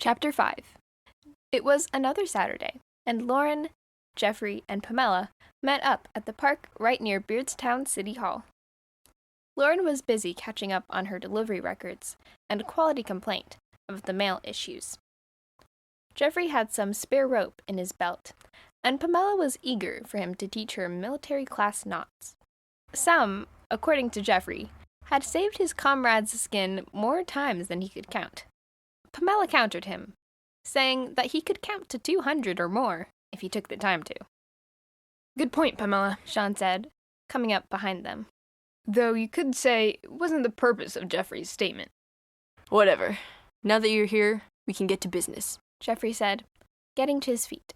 Chapter 5. It was another Saturday, and Lauren, Jeffrey, and Pamela met up at the park right near Beardstown City Hall. Lauren was busy catching up on her delivery records and a quality complaint of the mail issues. Jeffrey had some spare rope in his belt, and Pamela was eager for him to teach her military class knots. Some, according to Jeffrey, had saved his comrade's skin more times than he could count. Pamela countered him, saying that he could count to 200 or more if he took the time to. Good point, Pamela, Sean said, coming up behind them. Though you could say it wasn't the purpose of Jeffrey's statement. Whatever. Now that you're here, we can get to business, Jeffrey said, getting to his feet.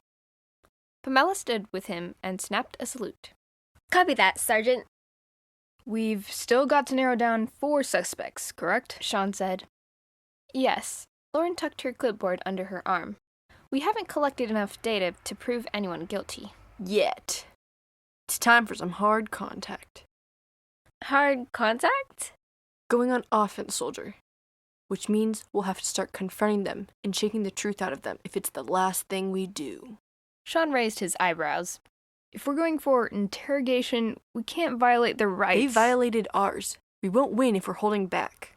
Pamela stood with him and snapped a salute. Copy that, Sergeant. We've still got to narrow down 4 suspects, correct? Sean said. Yes. Lauren tucked her clipboard under her arm. We haven't collected enough data to prove anyone guilty. Yet. It's time for some hard contact. Hard contact? Going on offense, soldier. Which means we'll have to start confronting them and shaking the truth out of them if it's the last thing we do. Sean raised his eyebrows. If we're going for interrogation, we can't violate their rights. They violated ours. We won't win if we're holding back.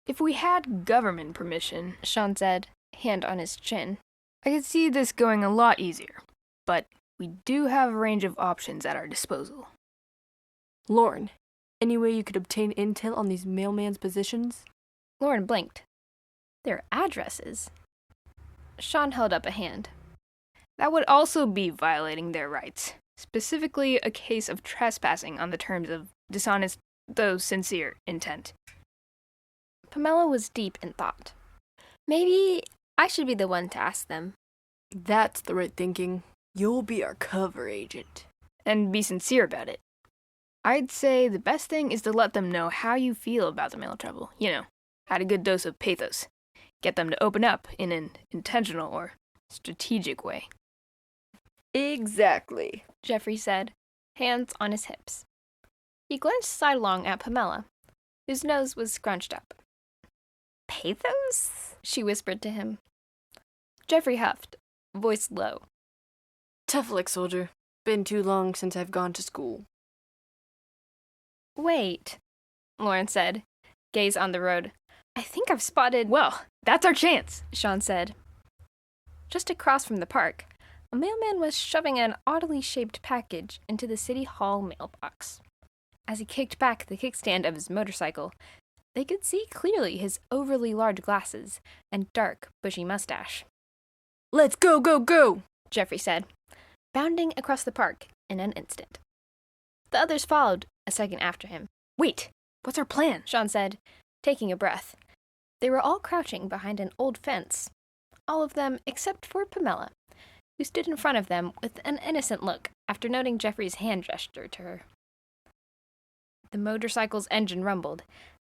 If we had government permission, Sean said, hand on his chin, I could see this going a lot easier. But we do have a range of options at our disposal. Lauren, any way you could obtain intel on these mailman's positions? Lauren blinked. Their addresses? Sean held up a hand. That would also be violating their rights. Specifically, a case of trespassing on the terms of dishonest, though sincere, intent. Pamela was deep in thought. Maybe I should be the one to ask them. That's the right thinking. You'll be our cover agent. And be sincere about it. I'd say the best thing is to let them know how you feel about the mail trouble. You know, add a good dose of pathos. Get them to open up in an intentional or strategic way. Exactly, Jeffrey said, hands on his hips. He glanced sidelong at Pamela, whose nose was scrunched up. Pathos? She whispered to him. Jeffrey huffed, voice low. Tough luck, soldier. Been too long since I've gone to school. Wait, Lauren said, gaze on the road. I think I've spotted... Well, that's our chance, Sean said. Just across from the park, a mailman was shoving an oddly shaped package into the City Hall mailbox. As he kicked back the kickstand of his motorcycle, they could see clearly his overly large glasses and dark, bushy mustache. Let's go, go, go, Jeffrey said, bounding across the park in an instant. The others followed a second after him. Wait, what's our plan? Sean said, taking a breath. They were all crouching behind an old fence, all of them except for Pamela, who stood in front of them with an innocent look after noting Jeffrey's hand gesture to her. The motorcycle's engine rumbled,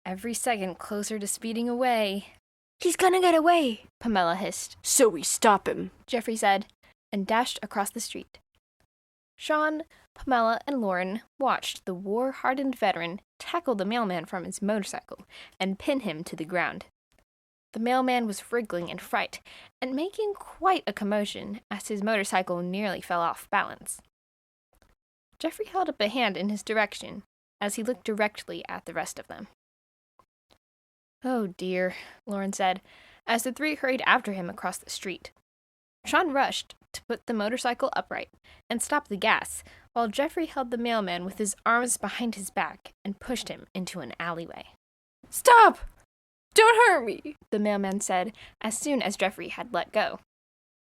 every second closer to speeding away. He's gonna get away, Pamela hissed. So we stop him, Jeffrey said, and dashed across the street. Sean, Pamela, and Lauren watched the war-hardened veteran tackle the mailman from his motorcycle and pin him to the ground. The mailman was wriggling in fright and making quite a commotion as his motorcycle nearly fell off balance. Jeffrey held up a hand in his direction as he looked directly at the rest of them. Oh dear, Lauren said, as the 3 hurried after him across the street. Sean rushed to put the motorcycle upright and stop the gas, while Jeffrey held the mailman with his arms behind his back and pushed him into an alleyway. Stop! Don't hurt me, the mailman said as soon as Jeffrey had let go.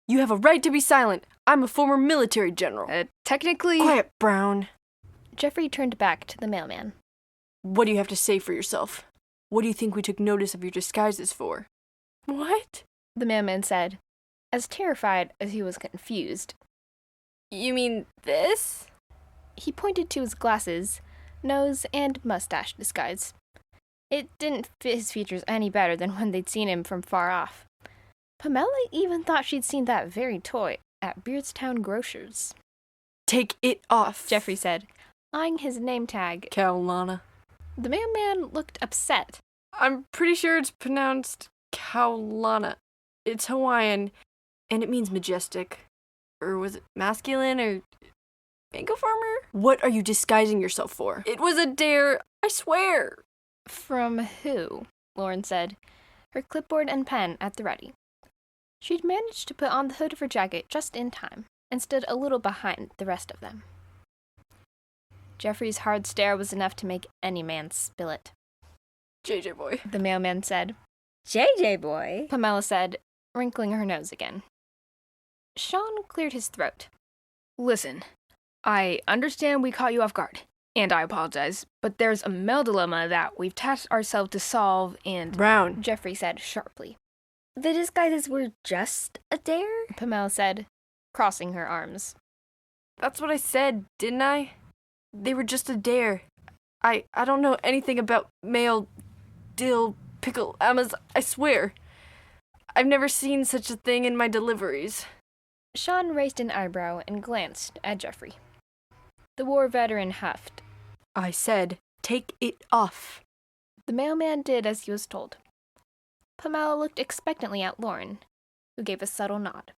You have a right to be silent. I'm a former military general. Technically... Quiet, Brown. Jeffrey turned back to the mailman. What do you have to say for yourself? What do you think we took notice of your disguises for? What? The mailman said, as terrified as he was confused. You mean this? He pointed to his glasses, nose, and mustache disguise. It didn't fit his features any better than when they'd seen him from far off. Pamela even thought she'd seen that very toy at Beardstown Grocer's. Take it off, Jeffrey said, eyeing his name tag. Elliana. The mailman looked upset. I'm pretty sure it's pronounced Elliana. It's Hawaiian, and it means majestic. Or was it masculine, or mango farmer? What are you disguising yourself for? It was a dare, I swear. From who? Lauren said, her clipboard and pen at the ready. She'd managed to put on the hood of her jacket just in time, and stood a little behind the rest of them. Jeffrey's hard stare was enough to make any man spill it. JJ boy. The mailman said. JJ boy? Pamela said, wrinkling her nose again. Sean cleared his throat. Listen, I understand we caught you off guard, and I apologize, but there's a mail dilemma that we've tasked ourselves to solve, and... Brown. Jeffrey said sharply. The disguises were just a dare? Pamela said, crossing her arms. That's what I said, didn't I? They were just a dare. I don't know anything about mail, dill, pickle, amas, I swear. I've never seen such a thing in my deliveries. Sean raised an eyebrow and glanced at Jeffrey. The war veteran huffed. I said, take it off. The mailman did as he was told. Pamela looked expectantly at Lauren, who gave a subtle nod.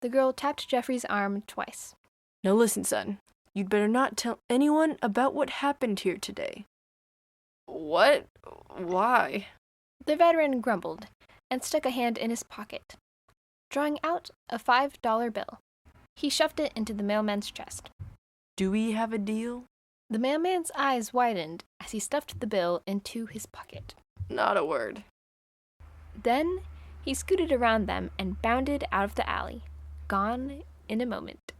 The girl tapped Jeffrey's arm twice. Now listen, son. You'd better not tell anyone about what happened here today. What? Why? The veteran grumbled and stuck a hand in his pocket, drawing out a $5 bill. He shoved it into the mailman's chest. Do we have a deal? The mailman's eyes widened as he stuffed the bill into his pocket. Not a word. Then he scooted around them and bounded out of the alley, gone in a moment.